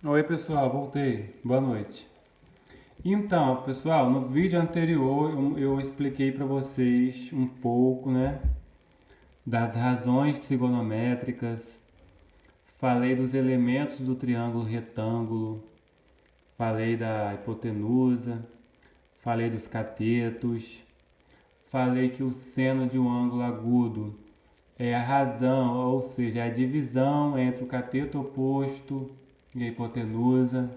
Oi pessoal, voltei. Boa noite. Então, pessoal, no vídeo anterior eu expliquei para vocês um pouco, né, das razões trigonométricas, falei dos elementos do triângulo retângulo, falei da hipotenusa, falei dos catetos, falei que o seno de um ângulo agudo é a razão, ou seja, é a divisão entre o cateto oposto e a hipotenusa.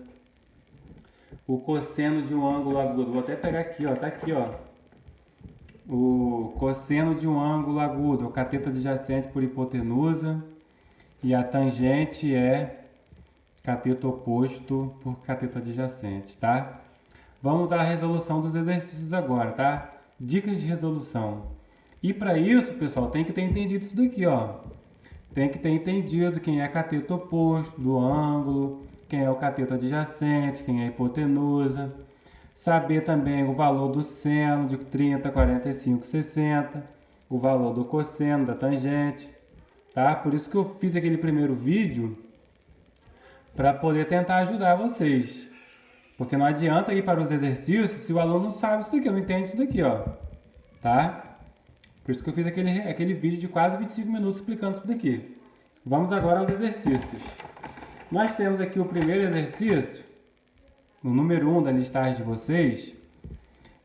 O cosseno de um ângulo agudo. Vou até pegar aqui, ó. Tá aqui, ó. O cosseno de um ângulo agudo, o cateto adjacente por hipotenusa. E a tangente é cateto oposto por cateto adjacente, tá? Vamos à resolução dos exercícios agora, tá? Dicas de resolução. E para isso, pessoal, tem que ter entendido isso daqui, ó. Tem que ter entendido quem é cateto oposto do ângulo, quem é o cateto adjacente, quem é a hipotenusa. Saber também o valor do seno de 30, 45, 60. O valor do cosseno, da tangente. Tá? Por isso que eu fiz aquele primeiro vídeo para poder tentar ajudar vocês. Porque não adianta ir para os exercícios se o aluno não sabe isso daqui, não entende isso daqui, ó. Tá? Por isso que eu fiz aquele vídeo de quase 25 minutos explicando tudo aqui. Vamos agora aos exercícios. Nós temos aqui o primeiro exercício, o número 1 da listagem de vocês,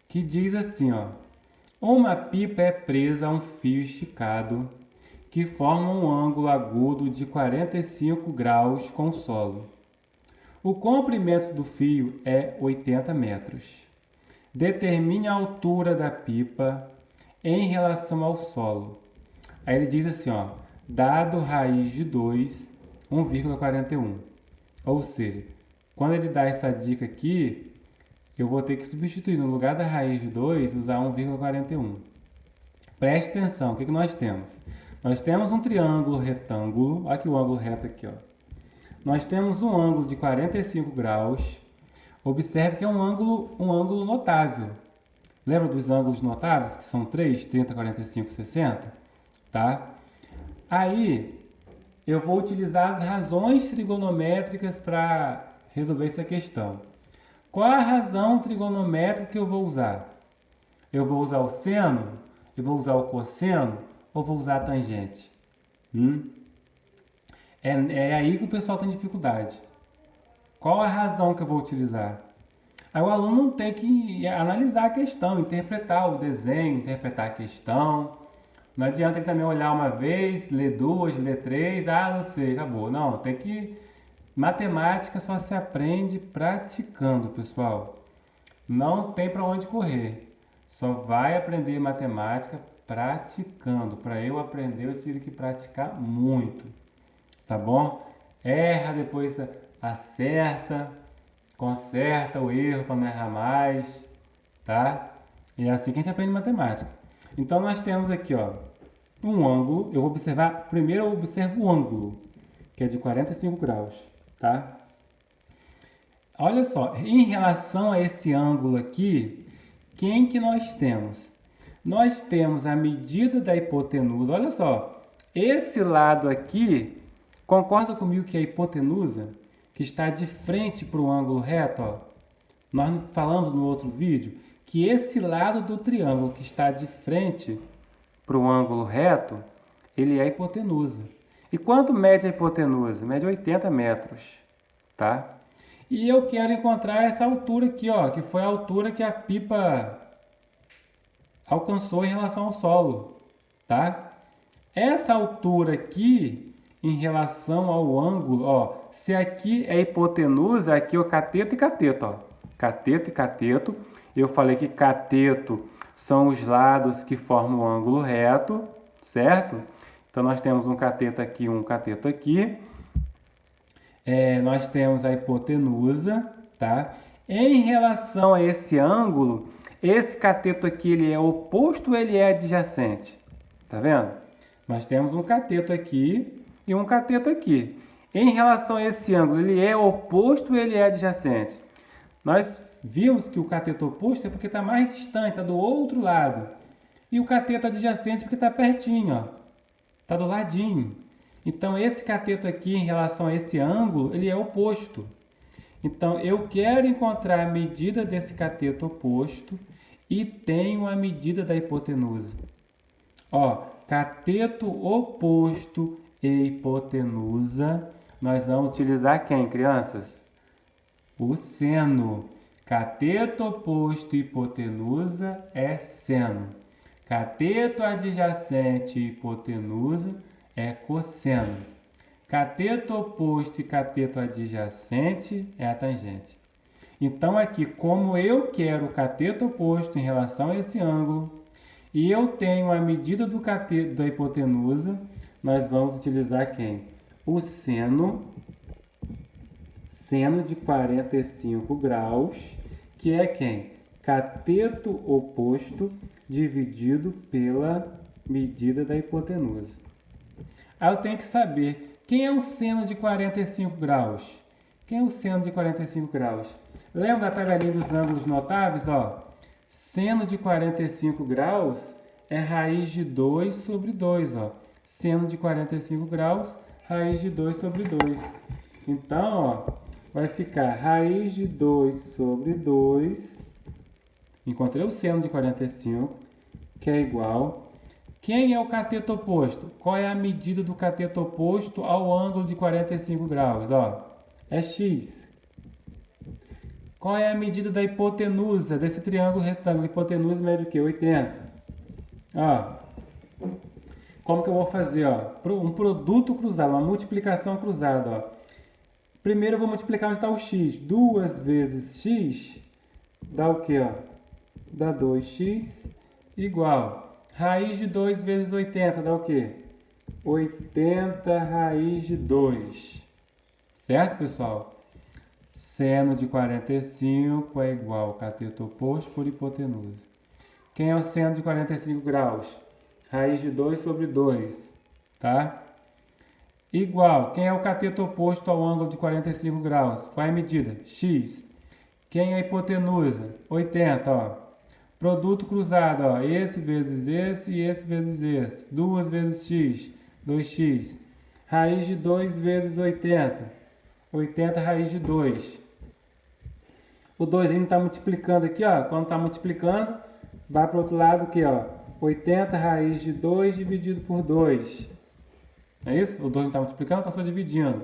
que diz assim, ó. Uma pipa é presa a um fio esticado que forma um ângulo agudo de 45 graus com o solo. O comprimento do fio é 80 metros. Determine a altura da pipa em relação ao solo. Aí ele diz assim, ó, dado raiz de 2, 1,41. Ou seja, quando ele dá essa dica aqui, eu vou ter que substituir, no lugar da raiz de 2, usar 1,41. Preste atenção, o que nós temos? Nós temos um triângulo retângulo, olha aqui o ângulo reto aqui, ó. Nós temos um ângulo de 45 graus. Observe que é um ângulo notável. Lembra dos ângulos notáveis, que são 3, 30, 45, 60? Tá? Aí, eu vou utilizar as razões trigonométricas para resolver essa questão. Qual a razão trigonométrica que eu vou usar? Eu vou usar o seno? Eu vou usar o cosseno? Ou vou usar a tangente? É aí que o pessoal tem dificuldade. Qual a razão que eu vou utilizar? Aí o aluno tem que analisar a questão, interpretar o desenho, interpretar a questão. Não adianta ele também olhar uma vez, ler duas, ler três, não sei, acabou. Não, tem que... Matemática só se aprende praticando, pessoal. Não tem para onde correr. Só vai aprender matemática praticando. Para eu aprender, eu tive que praticar muito. Tá bom? Erra, depois acerta, conserta o erro para não errar mais, tá? E é assim que a gente aprende matemática. Então nós temos aqui, ó, um ângulo. Eu vou observar, primeiro eu observo o ângulo, que é de 45 graus, tá? Olha só, em relação a esse ângulo aqui, quem que nós temos? Nós temos a medida da hipotenusa. Olha só, esse lado aqui, concorda comigo que é a hipotenusa, que está de frente para o ângulo reto, ó. Nós falamos no outro vídeo que esse lado do triângulo que está de frente para o ângulo reto, ele é a hipotenusa. E quanto mede a hipotenusa? Mede 80 metros, tá? E eu quero encontrar essa altura aqui, ó, que foi a altura que a pipa alcançou em relação ao solo, tá? Essa altura aqui, em relação ao ângulo, ó, se aqui é hipotenusa, aqui é o cateto e cateto, ó. Cateto e cateto. Eu falei que cateto são os lados que formam o ângulo reto, certo? Então, nós temos um cateto aqui, um cateto aqui. Nós temos a hipotenusa, tá? Em relação a esse ângulo, esse cateto aqui, ele é oposto ou ele é adjacente? Tá vendo? Nós temos um cateto aqui e um cateto aqui. Em relação a esse ângulo, ele é oposto ou ele é adjacente? Nós vimos que o cateto oposto é porque está mais distante, está do outro lado. E o cateto adjacente porque está pertinho, ó. Está do ladinho. Então, esse cateto aqui, em relação a esse ângulo, ele é oposto. Então, eu quero encontrar a medida desse cateto oposto e tenho a medida da hipotenusa. Ó, cateto oposto e hipotenusa, nós vamos utilizar quem, crianças? O seno. Cateto oposto e hipotenusa é seno. Cateto adjacente e hipotenusa é cosseno. Cateto oposto e cateto adjacente é a tangente. Então, aqui, como eu quero o cateto oposto em relação a esse ângulo e eu tenho a medida do cateto da hipotenusa, nós vamos utilizar quem? O seno de 45 graus, que é quem? Cateto oposto dividido pela medida da hipotenusa. Aí eu tenho que saber quem é o seno de 45 graus. Quem é o seno de 45 graus? Lembra da tabelinha dos ângulos notáveis? Ó, seno de 45 graus é raiz de 2 sobre 2. Ó. Seno de 45 graus, raiz de 2 sobre 2. Então, ó, vai ficar raiz de 2 sobre 2. Encontrei o seno de 45, que é igual. Quem é o cateto oposto? Qual é a medida do cateto oposto ao ângulo de 45 graus? Ó, é x. Qual é a medida da hipotenusa desse triângulo retângulo? Hipotenusa mede o quê? 80. Ó, como que eu vou fazer? Ó? Um produto cruzado, uma multiplicação cruzada. Ó. Primeiro eu vou multiplicar onde está o x. 2 vezes x dá o quê? Ó? Dá 2x igual. Raiz de 2 vezes 80 dá o quê? 80 raiz de 2. Certo, pessoal? Seno de 45 é igual ao cateto oposto por hipotenusa. Quem é o seno de 45 graus? Raiz de 2 sobre 2. Tá? Igual. Quem é o cateto oposto ao ângulo de 45 graus? Qual é a medida? X. Quem é a hipotenusa? 80, ó. Produto cruzado, ó, esse vezes esse e esse vezes esse. 2 vezes x, 2x. Raiz de 2 vezes 80. 80 raiz de 2. O 2 está multiplicando aqui, ó. Quando está multiplicando, vai para o outro lado aqui, ó. 80 raiz de 2 dividido por 2. É isso? O 2 não está multiplicando, passou dividindo.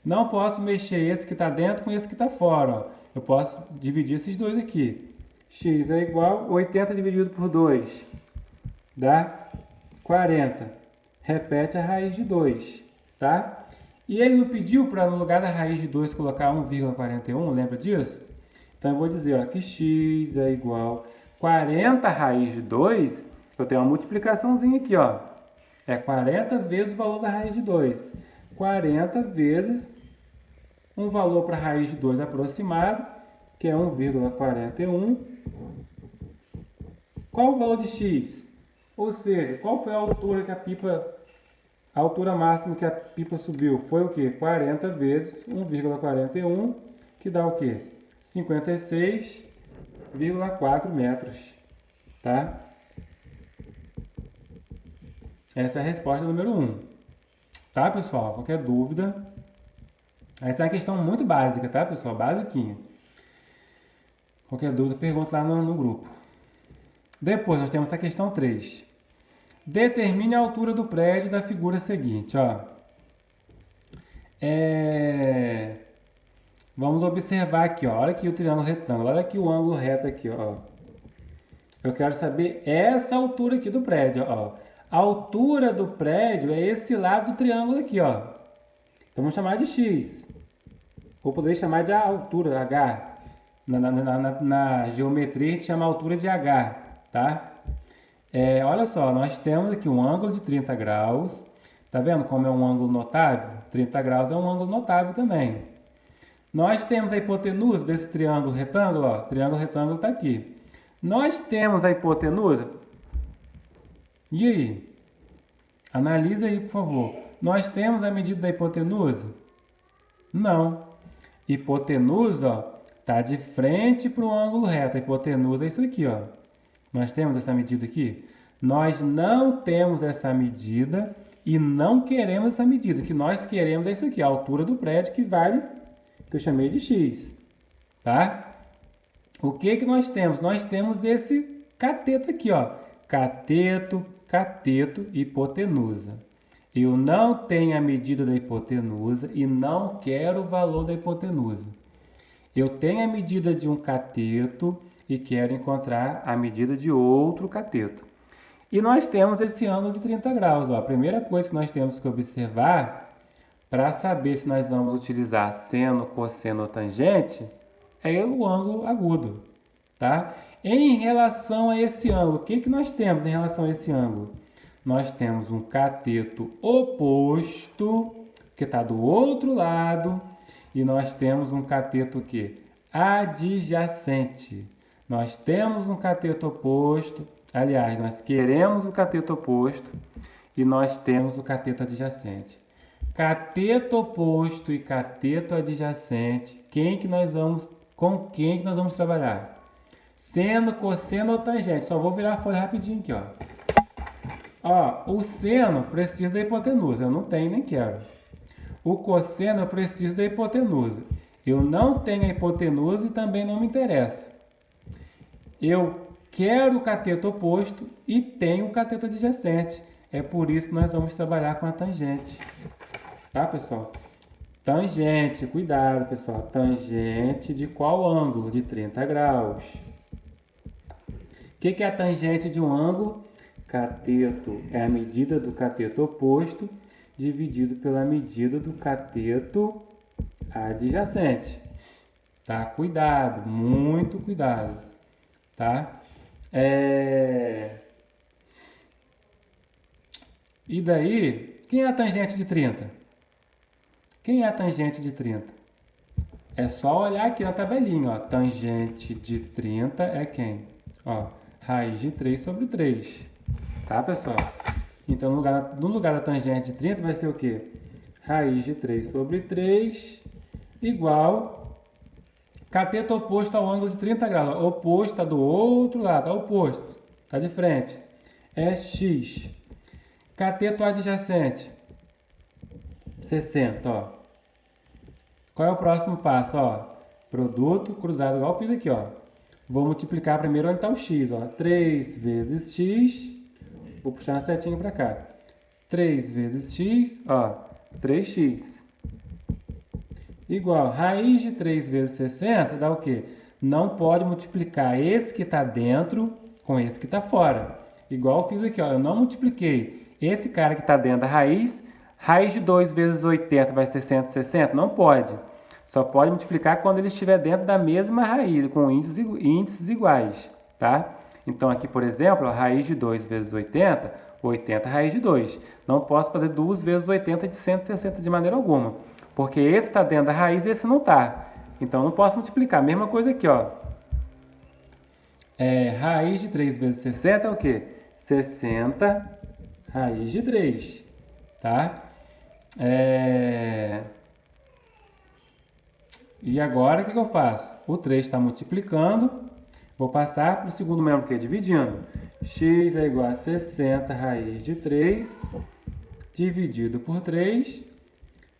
Não posso mexer esse que está dentro com esse que está fora, ó. Eu posso dividir esses dois aqui. X é igual a 80 dividido por 2, dá 40. Repete a raiz de 2, tá? E ele não pediu para, no lugar da raiz de 2, colocar 1,41, lembra disso? Então eu vou dizer ó, que x é igual a 40 raiz de 2, eu tenho uma multiplicaçãozinha aqui, ó. É 40 vezes o valor da raiz de 2. 40 vezes um valor para a raiz de 2 aproximado, que é 1,41. Qual o valor de x? Ou seja, qual foi a altura que a altura máxima que a pipa subiu? Foi o quê? 40 vezes 1,41, que dá o quê? 56,4 metros, tá? Essa é a resposta número 1. Tá, pessoal? Qualquer dúvida? Essa é uma questão muito básica, tá, pessoal? Basiquinha. Qualquer dúvida, pergunta lá no grupo. Depois, nós temos a questão 3. Determine a altura do prédio da figura seguinte. Ó. Vamos observar aqui. Ó. Olha aqui o triângulo retângulo. Olha aqui o ângulo reto aqui. Ó. Eu quero saber essa altura aqui do prédio. Ó. A altura do prédio é esse lado do triângulo aqui. Ó. Então, vamos chamar de x. Ou poderia chamar de altura, h. Na geometria, a gente chama a altura de h, tá? Olha só, nós temos aqui um ângulo de 30 graus. Tá vendo como é um ângulo notável? 30 graus é um ângulo notável também. Nós temos a hipotenusa desse triângulo retângulo, ó. O triângulo retângulo está aqui. Nós temos a hipotenusa. E aí? Analisa aí, por favor. Nós temos a medida da hipotenusa? Não. Hipotenusa, ó. Está de frente para o ângulo reto. A hipotenusa é isso aqui, ó. Nós temos essa medida aqui? Nós não temos essa medida e não queremos essa medida. O que nós queremos é isso aqui, a altura do prédio que vale, que eu chamei de x. tá? O que que nós temos? Nós temos esse cateto aqui, ó. Cateto, cateto, hipotenusa. Eu não tenho a medida da hipotenusa e não quero o valor da hipotenusa. Eu tenho a medida de um cateto e quero encontrar a medida de outro cateto. E nós temos esse ângulo de 30 graus. Ó. A primeira coisa que nós temos que observar para saber se nós vamos utilizar seno, cosseno ou tangente é o ângulo agudo, tá? Em relação a esse ângulo, o que que nós temos em relação a esse ângulo? Nós temos um cateto oposto, que está do outro lado, e nós temos um cateto que adjacente. Nós temos um cateto oposto, aliás, nós queremos o cateto oposto e nós temos o cateto adjacente. Cateto oposto e cateto adjacente, com quem que nós vamos trabalhar? Seno, cosseno ou tangente? Só vou virar a folha rapidinho aqui, ó. Ó, o seno precisa da hipotenusa, eu não tenho nem quero. O cosseno eu preciso da hipotenusa. Eu não tenho a hipotenusa e também não me interessa. Eu quero o cateto oposto e tenho o cateto adjacente. É por isso que nós vamos trabalhar com a tangente. Tá, pessoal? Tangente, cuidado, pessoal. Tangente de qual ângulo? De 30 graus. O que é a tangente de um ângulo? Cateto é a medida do cateto oposto dividido pela medida do cateto adjacente. Tá? Cuidado, muito cuidado. Tá? E daí, quem é a tangente de 30? Quem é a tangente de 30? É só olhar aqui na tabelinha, ó. Tangente de 30 é quem? Ó, raiz de 3 sobre 3. Tá, pessoal? Então, no lugar da tangente de 30 vai ser o quê? Raiz de 3 sobre 3 igual cateto oposto ao ângulo de 30 graus. Ó, oposto está do outro lado, tá oposto. Tá de frente. É x. Cateto adjacente. 60, ó. Qual é o próximo passo? Ó, produto cruzado, igual eu fiz aqui, ó. Vou multiplicar primeiro onde está o x, ó. 3 vezes x, vou puxar uma setinha para cá. 3 vezes x, ó, 3x. Igual, raiz de 3 vezes 60 dá o quê? Não pode multiplicar esse que está dentro com esse que está fora. Igual eu fiz aqui, ó. Eu não multipliquei esse cara que está dentro da raiz. Raiz de 2 vezes 80 vai ser 160? Não pode. Só pode multiplicar quando ele estiver dentro da mesma raiz, com índices iguais, tá? Então, aqui, por exemplo, a raiz de 2 vezes 80, 80 raiz de 2. Não posso fazer 2 vezes 80 de 160 de maneira alguma, porque esse está dentro da raiz e esse não está. Então, não posso multiplicar. Mesma coisa aqui, ó. Raiz de 3 vezes 60 é o quê? 60 raiz de 3, tá? E agora, o que eu faço? O 3 está multiplicando, vou passar para o segundo membro, que é dividindo. X é igual a 60 raiz de 3, dividido por 3.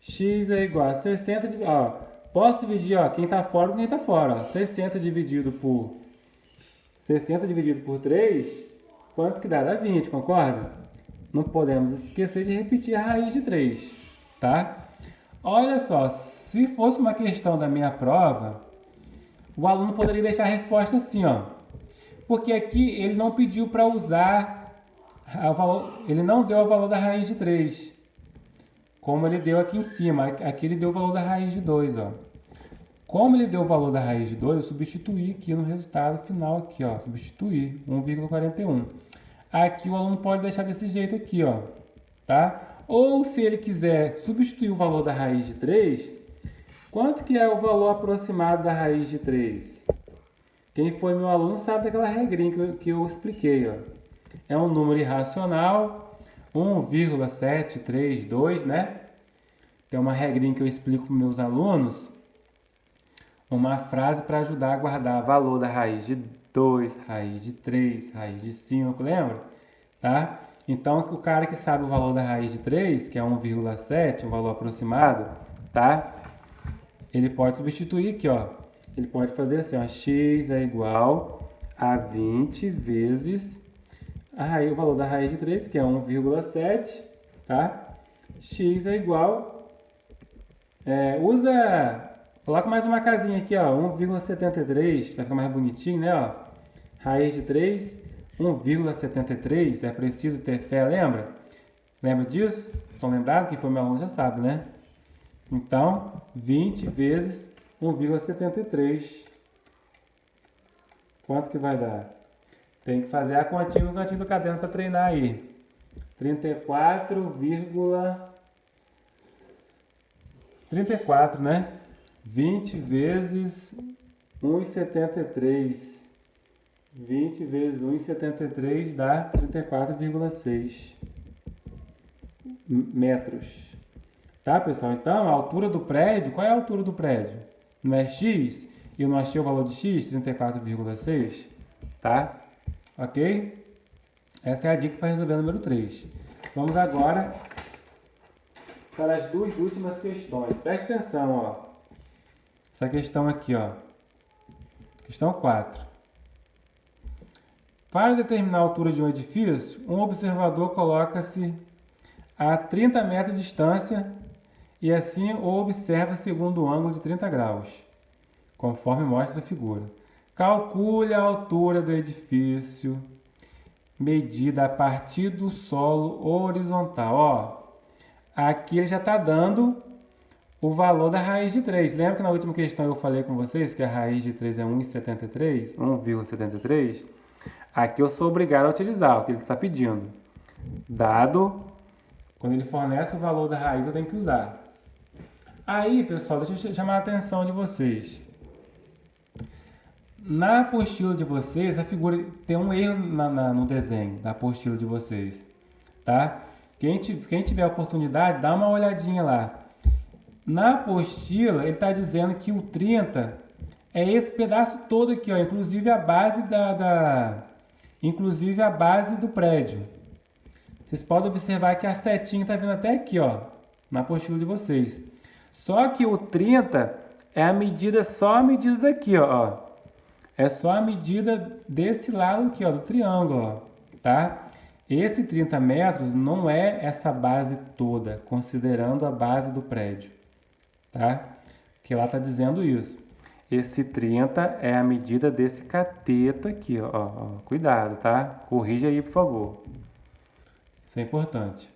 X é igual a 60, ó, posso dividir, ó, quem está fora com quem está fora. Ó, 60 dividido por 3, quanto que dá? Dá 20, concorda? Não podemos esquecer de repetir a raiz de 3, tá? Olha só, se fosse uma questão da minha prova, o aluno poderia deixar a resposta assim, ó. Porque aqui ele não pediu para usar o valor, ele não deu o valor da raiz de 3, como ele deu aqui em cima. Aqui ele deu o valor da raiz de 2, ó. Como ele deu o valor da raiz de 2, eu substituí aqui no resultado final, aqui, ó. Substituir 1,41. Aqui o aluno pode deixar desse jeito aqui, ó. Tá? Ou se ele quiser substituir o valor da raiz de 3, quanto que é o valor aproximado da raiz de 3? Quem foi meu aluno sabe daquela regrinha que eu expliquei, ó. É um número irracional, 1,732, né? Tem uma regrinha que eu explico para meus alunos, uma frase para ajudar a guardar o valor da raiz de 2, raiz de 3, raiz de 5, lembra? Tá? Então, o cara que sabe o valor da raiz de 3, que é 1,7, um valor aproximado, tá? Ele pode substituir aqui, ó. Ele pode fazer assim, ó, x é igual a 20 vezes o valor da raiz de 3, que é 1,7, tá? X é igual, coloca mais uma casinha aqui, ó, 1,73, vai ficar mais bonitinho, né, ó? Raiz de 3, 1,73, é preciso ter fé, lembra? Lembra disso? Estão lembrados? Quem foi meu aluno já sabe, né? Então, 20 vezes 1,73. Quanto que vai dar? Tem que fazer a continha no cantinho do caderno para treinar aí. 34, né? 20 vezes 1,73. 20 vezes 1,73 dá 34,6 metros. Tá, pessoal? Então, a altura do prédio, qual é a altura do prédio? Não é x? E eu não achei o valor de x, 34,6? Tá? Ok? Essa é a dica para resolver o número 3. Vamos agora para as duas últimas questões. Preste atenção, ó. Essa questão aqui, ó. Questão 4. Para determinar a altura de um edifício, um observador coloca-se a 30 metros de distância e assim o observa segundo o ângulo de 30 graus, conforme mostra a figura. Calcule a altura do edifício medida a partir do solo horizontal. Ó, aqui ele já está dando o valor da raiz de 3. Lembra que na última questão eu falei com vocês que a raiz de 3 é 1,73? Aqui eu sou obrigado a utilizar o que ele está pedindo. Dado, quando ele fornece o valor da raiz, eu tenho que usar. Aí, pessoal, deixa eu chamar a atenção de vocês. Na apostila de vocês, a figura tem um erro no desenho da apostila de vocês, tá? Quem tiver a oportunidade, dá uma olhadinha lá. Na apostila, ele está dizendo que o 30 é esse pedaço todo aqui, ó, inclusive a base inclusive a base do prédio. Vocês podem observar que a setinha está vindo até aqui, ó, na apostila de vocês. Só que o 30 é só a medida daqui, ó. É só a medida desse lado aqui, ó, do triângulo, ó, tá? Esse 30 metros não é essa base toda, considerando a base do prédio, tá? Que lá tá dizendo isso. Esse 30 é a medida desse cateto aqui, ó. Cuidado, tá? Corrija aí, por favor. Isso é importante.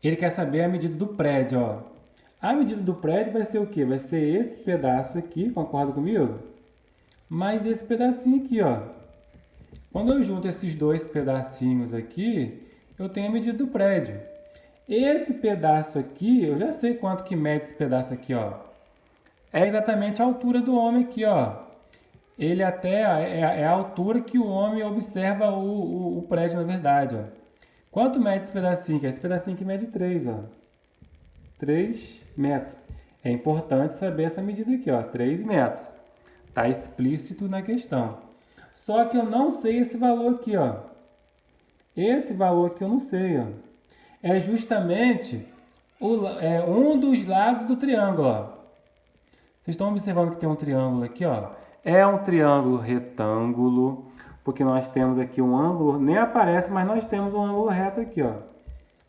Ele quer saber a medida do prédio, ó. A medida do prédio vai ser o quê? Vai ser esse pedaço aqui, concorda comigo? Mais esse pedacinho aqui, ó. Quando eu junto esses dois pedacinhos aqui, eu tenho a medida do prédio. Esse pedaço aqui, eu já sei quanto que mede esse pedaço aqui, ó. É exatamente a altura do homem aqui, ó. Ele até é a altura que o homem observa o prédio, na verdade, ó. Quanto mede esse pedacinho aqui? Esse pedacinho aqui mede 3, ó. 3 metros. É importante saber essa medida aqui, ó. 3 metros. Está explícito na questão. Só que eu não sei esse valor aqui, ó. Esse valor aqui eu não sei, ó. É justamente um dos lados do triângulo, ó. Vocês estão observando que tem um triângulo aqui, ó. É um triângulo retângulo, porque nós temos aqui um ângulo, nem aparece, mas nós temos um ângulo reto aqui, ó.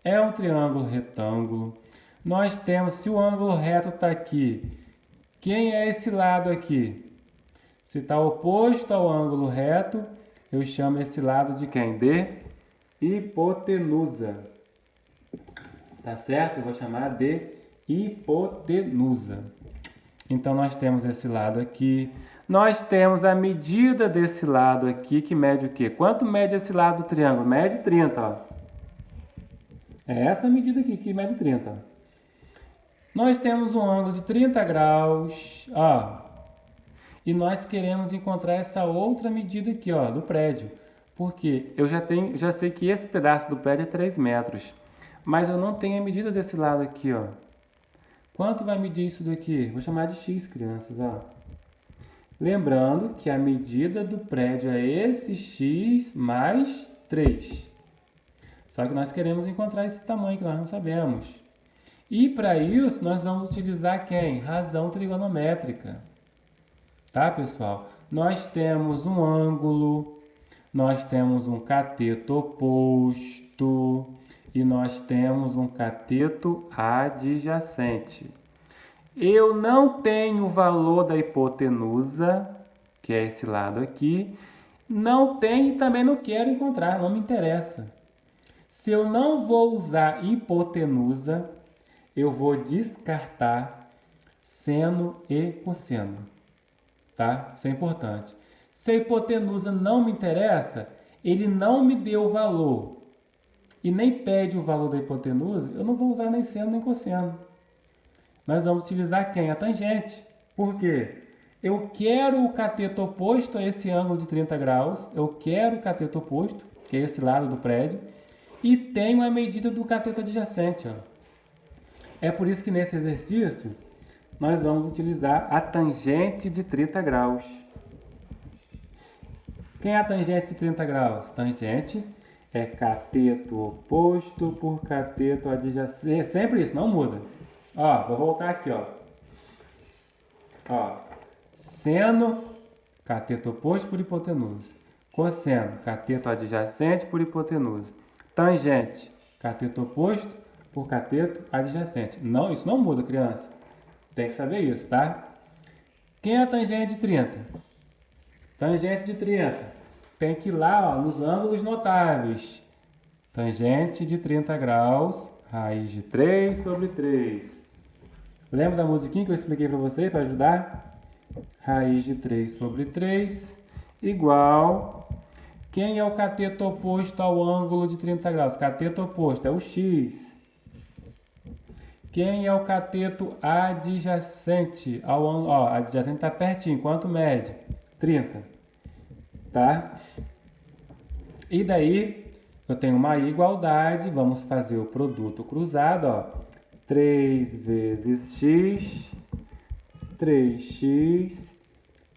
É um triângulo retângulo. Nós temos, se o ângulo reto está aqui, quem é esse lado aqui? Se está oposto ao ângulo reto, eu chamo esse lado de quem? De hipotenusa. Tá certo? Eu vou chamar de hipotenusa. Então, nós temos esse lado aqui. Nós temos a medida desse lado aqui, que mede o quê? Quanto mede esse lado do triângulo? Mede 30, ó. É essa medida aqui que mede 30. Nós temos um ângulo de 30 graus, ó. E nós queremos encontrar essa outra medida aqui, ó, do prédio. Porque eu já sei que esse pedaço do prédio é 3 metros. Mas eu não tenho a medida desse lado aqui, ó. Quanto vai medir isso daqui? Vou chamar de x, crianças, ó. Lembrando que a medida do prédio é esse x mais 3. Só que nós queremos encontrar esse tamanho que nós não sabemos. E para isso, nós vamos utilizar quem? Razão trigonométrica. tá, pessoal? Nós temos um ângulo, nós temos um cateto oposto e nós temos um cateto adjacente. Eu não tenho o valor da hipotenusa, que é esse lado aqui, não tenho e também não quero encontrar, não me interessa. Se eu não vou usar hipotenusa, eu vou descartar seno e cosseno, tá? Isso é importante. Se a hipotenusa não me interessa, ele não me deu o valor e nem pede o valor da hipotenusa, eu não vou usar nem seno nem cosseno. Nós vamos utilizar quem? A tangente. Por quê? Eu quero o cateto oposto a esse ângulo de 30 graus, eu quero o cateto oposto, que é esse lado do prédio, e tenho a medida do cateto adjacente. Ó. É por isso que nesse exercício nós vamos utilizar a tangente de 30 graus. Quem é a tangente de 30 graus? Tangente é cateto oposto por cateto adjacente. Sempre isso, não muda. Ó, vou voltar aqui, ó. Ó, seno, cateto oposto por hipotenusa. Cosseno, cateto adjacente por hipotenusa. Tangente, cateto oposto por cateto adjacente. Não, isso não muda, criança. Tem que saber isso, tá? Quem é a tangente de 30? Tangente de 30. Tem que ir lá, ó, nos ângulos notáveis. Tangente de 30 graus, raiz de 3 sobre 3. Lembra da musiquinha que eu expliquei para você, para ajudar? Raiz de 3 sobre 3 igual... Quem é o cateto oposto ao ângulo de 30 graus? Cateto oposto é o x. Quem é o cateto adjacente ao ângulo? Ó, adjacente está pertinho. Quanto mede? 30. Tá? E daí, eu tenho uma igualdade. Vamos fazer o produto cruzado. Ó. 3 vezes x, 3x,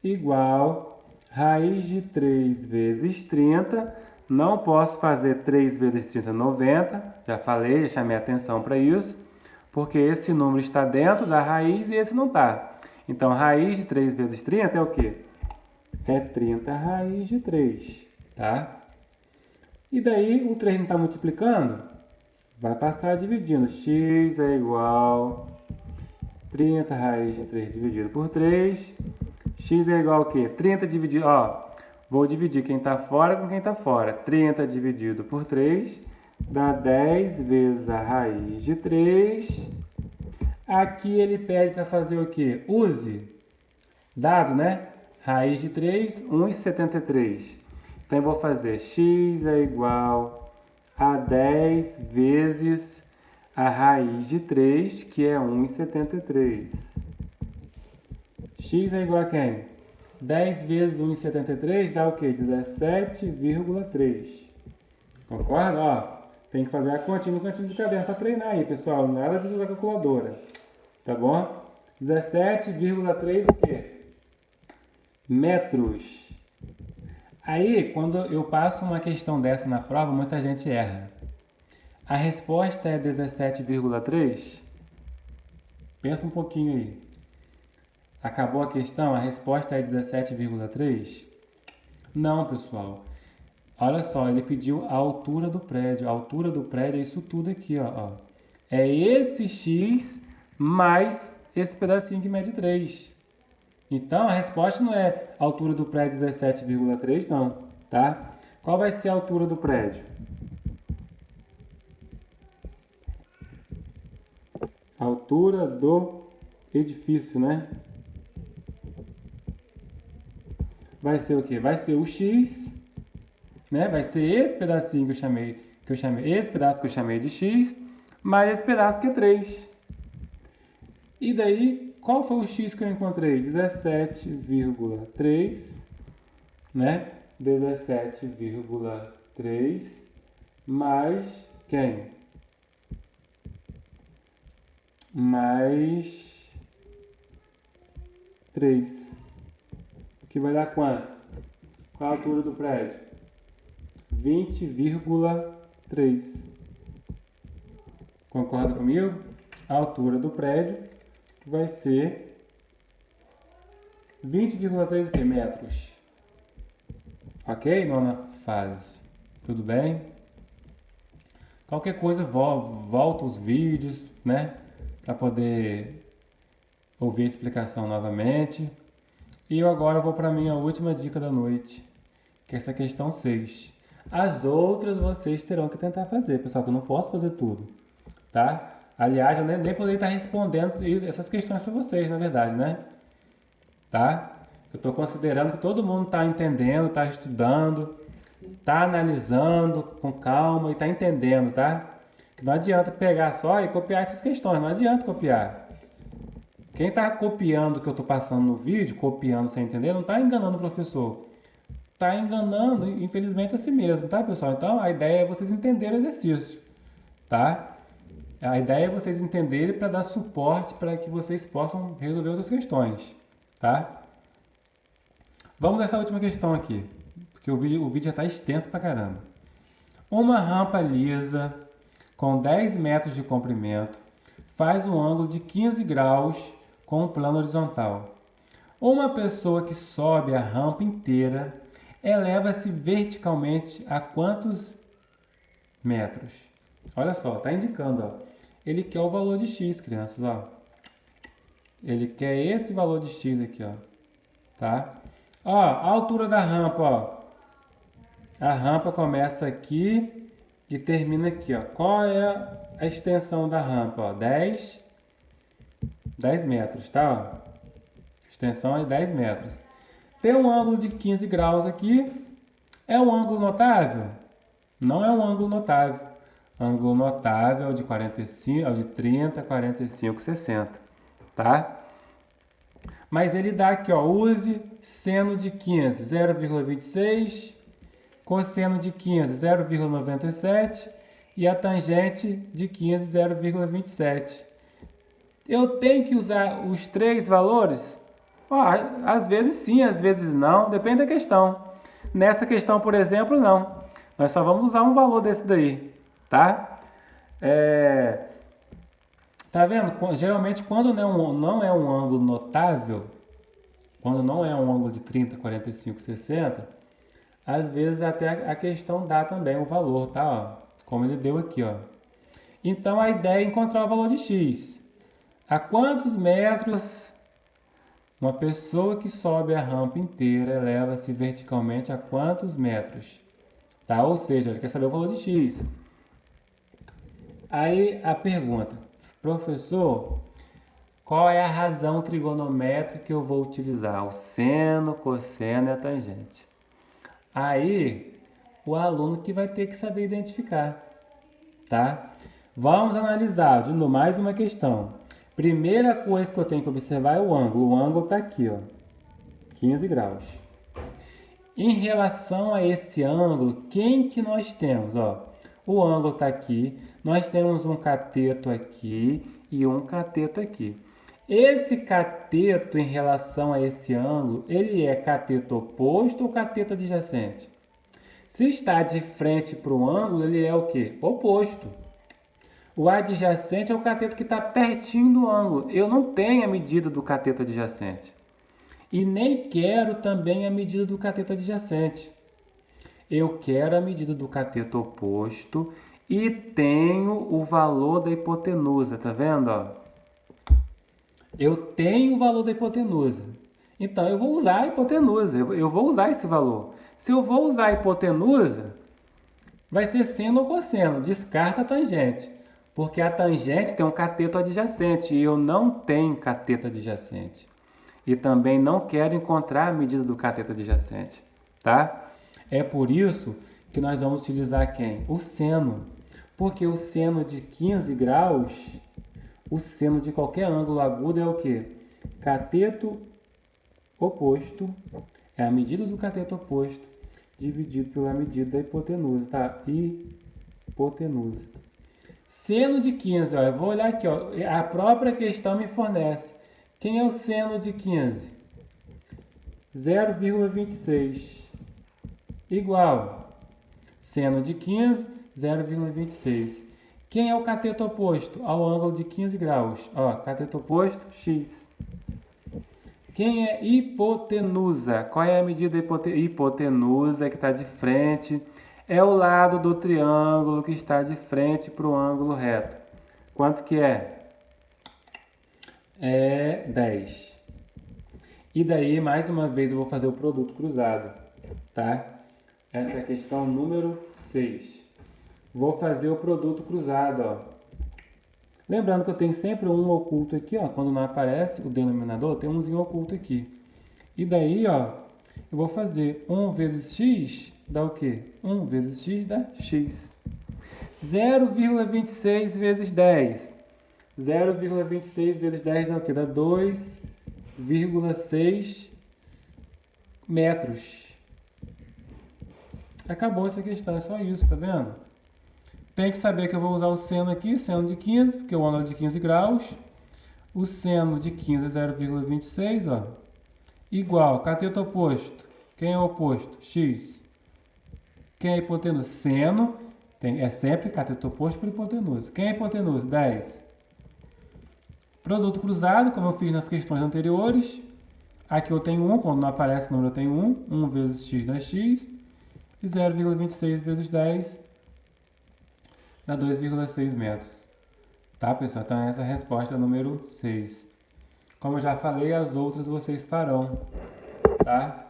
igual... Raiz de 3 vezes 30, não posso fazer 3 vezes 30, 90, já falei, já chamei a atenção para isso, porque esse número está dentro da raiz e esse não está. Então, raiz de 3 vezes 30 é o quê? É 30 raiz de 3, tá? E daí, o 3 não está multiplicando? Vai passar dividindo. X é igual a 30 raiz de 3 dividido por 3. X é igual a quê? 30 dividido... Ó, vou dividir quem está fora com quem está fora. 30 dividido por 3 dá 10 vezes a raiz de 3. Aqui ele pede para fazer o quê? Use. Dado, né? Raiz de 3, 1,73. Então eu vou fazer x é igual a 10 vezes a raiz de 3, que é 1,73. X é igual a quem? 10 vezes 1,73 dá o quê? 17,3. Concorda? Ó, tem que fazer a continha no cantinho do caderno para treinar aí, pessoal. Nada de usar calculadora. Tá bom? 17,3 o quê? Metros. Aí, quando eu passo uma questão dessa na prova, muita gente erra. A resposta é 17,3? Pensa um pouquinho aí. Acabou a questão? A resposta é 17,3? Não, pessoal. Olha só, ele pediu a altura do prédio. A altura do prédio é isso tudo aqui, ó. É esse x mais esse pedacinho que mede 3. Então, a resposta não é a altura do prédio 17,3, não, tá? Qual vai ser a altura do prédio? A altura do edifício, né? Vai ser o quê? Vai ser o x, né? Vai ser esse pedacinho que eu chamei, esse pedaço que eu chamei de x, mais esse pedaço que é 3. E daí, qual foi o x que eu encontrei? 17,3, né? 17,3 mais quem? Mais 3. Que vai dar quanto? Qual a altura do prédio? 20,3. Concorda comigo? A altura do prédio vai ser 20,3 metros. Ok? Nona fase. Tudo bem? Qualquer coisa, volta os vídeos, né? Para poder ouvir a explicação novamente. E eu agora vou para a minha última dica da noite, que é essa questão 6. As outras vocês terão que tentar fazer, pessoal, que eu não posso fazer tudo, tá? Aliás, eu nem poderia estar respondendo essas questões para vocês, na verdade, né? Tá? Eu estou considerando que todo mundo está entendendo, está estudando, está analisando com calma e está entendendo, tá? Que não adianta pegar só e copiar essas questões, não adianta copiar. Quem está copiando o que eu estou passando no vídeo, copiando sem entender, não está enganando o professor. Está enganando, infelizmente, a si mesmo, tá, pessoal? Então, a ideia é vocês entenderem o exercício, tá? A ideia é vocês entenderem para dar suporte para que vocês possam resolver outras questões, tá? Vamos nessa última questão aqui, porque o vídeo já está extenso pra caramba. Uma rampa lisa com 10 metros de comprimento faz um ângulo de 15 graus com o plano horizontal. Uma pessoa que sobe a rampa inteira eleva-se verticalmente a quantos metros? Olha só, está indicando, ó. Ele quer o valor de x, crianças, ó. Ele quer esse valor de x aqui, ó. Tá? Ó, a altura da rampa, ó. A rampa começa aqui e termina aqui, ó. Qual é a extensão da rampa, ó? 10 metros, tá? Ó. Extensão é 10 metros. Tem um ângulo de 15 graus aqui. É um ângulo notável? Não é um ângulo notável. Ângulo notável é o de 45, é o de 30, 45, 60, tá? Mas ele dá aqui, ó, use seno de 15, 0,26, cosseno de 15, 0,97 e a tangente de 15, 0,27. Eu tenho que usar os três valores? Às vezes sim, às vezes não, depende da questão. Nessa questão, por exemplo, não. Nós só vamos usar um valor desse daí, tá? Tá vendo? Geralmente, quando não é um ângulo notável, quando não é um ângulo de 30, 45, 60, às vezes até a questão dá também o valor, tá? Ó, como ele deu aqui, ó. Então, a ideia é encontrar o valor de x. A quantos metros uma pessoa que sobe a rampa inteira eleva-se verticalmente a quantos metros? Tá? Ou seja, ele quer saber o valor de x. Aí a pergunta, professor, qual é a razão trigonométrica que eu vou utilizar? O seno, cosseno e a tangente. Aí o aluno que vai ter que saber identificar, tá? Vamos analisar, de novo, mais uma questão. Primeira coisa que eu tenho que observar é o ângulo. O ângulo está aqui, ó, 15 graus. Em relação a esse ângulo, quem que nós temos? Ó, o ângulo está aqui, nós temos um cateto aqui e um cateto aqui. Esse cateto em relação a esse ângulo, ele é cateto oposto ou cateto adjacente? Se está de frente para o ângulo, ele é o quê? Oposto. O adjacente é o cateto que está pertinho do ângulo. Eu não tenho a medida do cateto adjacente. E nem quero também a medida do cateto adjacente. Eu quero a medida do cateto oposto e tenho o valor da hipotenusa, tá vendo? Ó? Eu tenho o valor da hipotenusa. Então, eu vou usar a hipotenusa, eu vou usar esse valor. Se eu vou usar a hipotenusa, vai ser seno ou cosseno, descarta a tangente. Porque a tangente tem um cateto adjacente e eu não tenho cateto adjacente. E também não quero encontrar a medida do cateto adjacente, tá? É por isso que nós vamos utilizar quem? O seno. Porque o seno de 15 graus, o seno de qualquer ângulo agudo é o quê? Cateto oposto, é a medida do cateto oposto, dividido pela medida da hipotenusa, tá? Hipotenusa. Seno de 15, ó, eu vou olhar aqui, ó, a própria questão me fornece. Quem é o seno de 15? 0,26. Igual. Seno de 15, 0,26. Quem é o cateto oposto ao ângulo de 15 graus? Ó, cateto oposto, x. Quem é hipotenusa? Qual é a medida hipotenusa que está de frente? É o lado do triângulo que está de frente para o ângulo reto. Quanto que é? É 10. E daí, mais uma vez, eu vou fazer o produto cruzado, tá? Essa é a questão número 6. Vou fazer o produto cruzado, ó. Lembrando que eu tenho sempre um oculto aqui, ó. Quando não aparece o denominador, tem umzinho oculto aqui. E daí, ó, eu vou fazer 1 vezes x dá o quê? 1 vezes x dá x. 0,26 vezes 10. 0,26 vezes 10 dá o quê? Dá 2,6 metros. Acabou essa questão, é só isso, tá vendo? Tem que saber que eu vou usar o seno aqui, seno de 15, porque o ângulo é de 15 graus. O seno de 15 é 0,26, ó. Igual, cateto oposto. Quem é o oposto? X. Quem é a hipotenusa? Seno é sempre cateto oposto para hipotenusa. Quem é a hipotenusa? 10. Produto cruzado, como eu fiz nas questões anteriores. Aqui eu tenho 1, quando não aparece o número eu tenho 1. 1 vezes x dá x. E 0,26 vezes 10 dá 2,6 metros. Tá, pessoal? Então essa é a resposta número 6. Como eu já falei, as outras vocês farão, tá?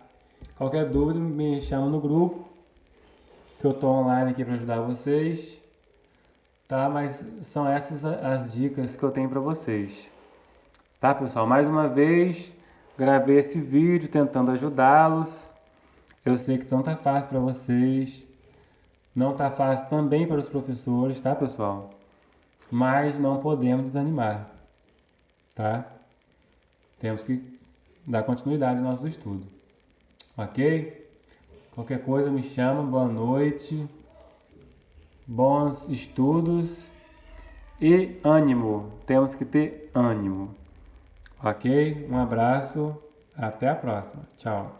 Qualquer dúvida, me chama no grupo, que eu tô online aqui para ajudar vocês, tá? Mas são essas as dicas que eu tenho para vocês. Tá, pessoal? Mais uma vez, gravei esse vídeo tentando ajudá-los. Eu sei que não tá fácil para vocês, não tá fácil também para os professores, tá, pessoal? Mas não podemos desanimar, tá? Temos que dar continuidade ao nosso estudo, ok? Qualquer coisa me chama, boa noite, bons estudos e ânimo, temos que ter ânimo, ok? Um abraço, até a próxima, tchau!